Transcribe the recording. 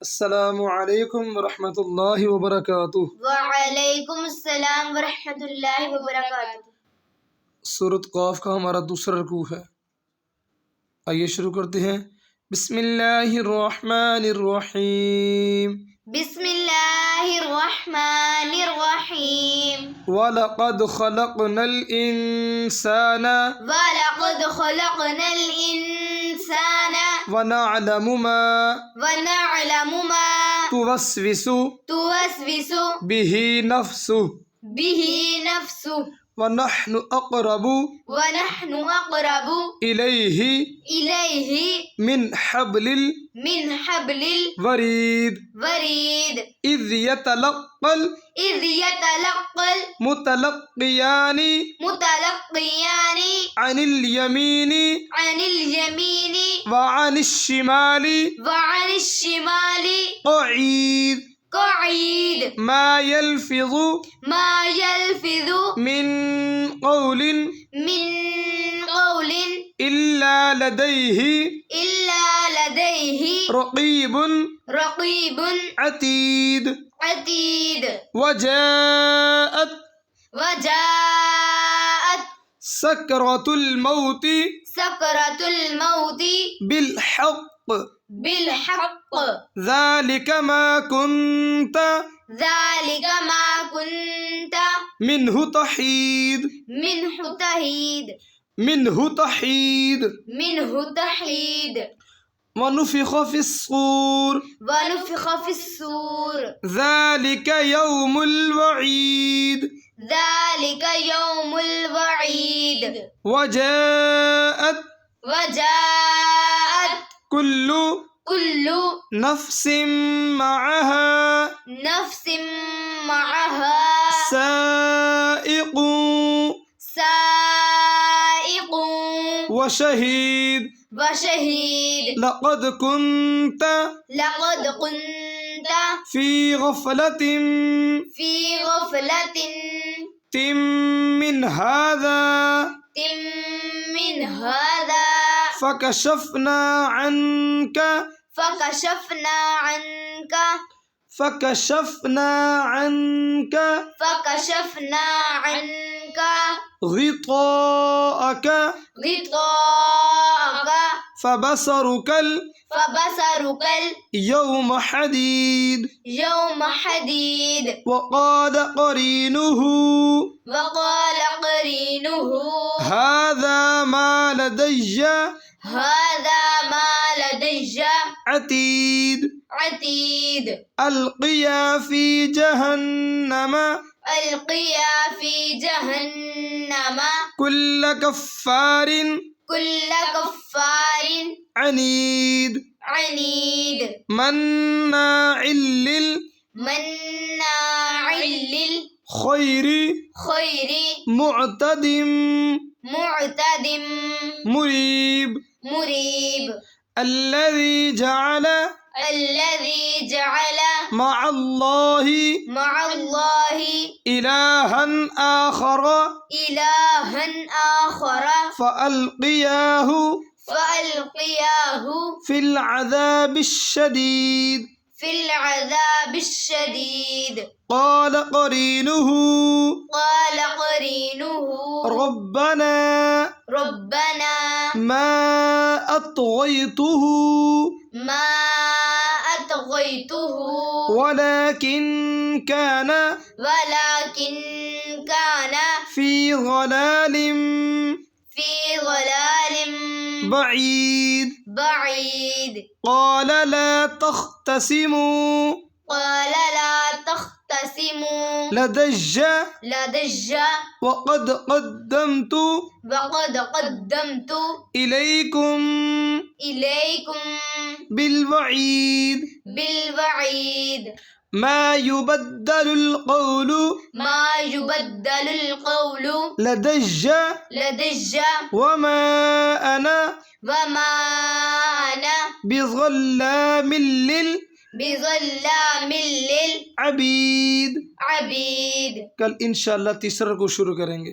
अस्सलामु अलैकुम वरहमतुल्लाहि वबरकातुह। वालेकुम अस्सलाम वरहमतुल्लाहि वबरकातुह। सूरत क़ाफ का हमारा दूसरा रुकू है। आइए शुरू करते हैं। बिस्मिल्लाहिर्रहमानिर्रहीम। बिस्मिल्लाहिर्रहमानिर्रहीम। वलक़द ख़लक़नल इंसाना वलक़द ख़लक़नल इंसाना वनअलमु मा तुवस्विसु बिही नफ्सुह वनहनु अक़रबु इलैहि मिन हब्लिल वरीद इज़ यतलक़्क़ल मुतलक़्क़ियानि अनिल यमीनी व अनिश शिमाली क़ईद मा यल्फ़िज़ु मिन क़ौलिन इल्ला लदैहि रक़ीबुन अतीद वजाअत सकरतुल मौति बिलहक़्क़ ज़ालिक मा कुन्त मिन्हु तहीद वनुफ़िख़ फ़िस्सूर ज़ालिक यौमुल वईद वजाअत कुल्लु नफ्सिम मअहा साइक़ुन व शहीद लक़द कुन्त फ़ी गफ़लतिन मिन हाज़ा फ़कशफ़ना عنك غطاءك فبصرك اليوم حديد وقال قرينه هذا ما لدي عتيد ألقيا في جهنم كل كفار عنيد مناع للخير معتد مريب الذي جعل مع الله إلها آخر فألقياه في العذاب الشديد قال قرينه ربنا ما أطغيته ولكن كان في ضلال بعيد قال لا تختصموا لدي وقد قدمت إليكم بالوعيد ما يبدل القول لدي وما أنا بظلام للعبيد। कल इंशाअल्लाह तीसरा को शुरू करेंगे।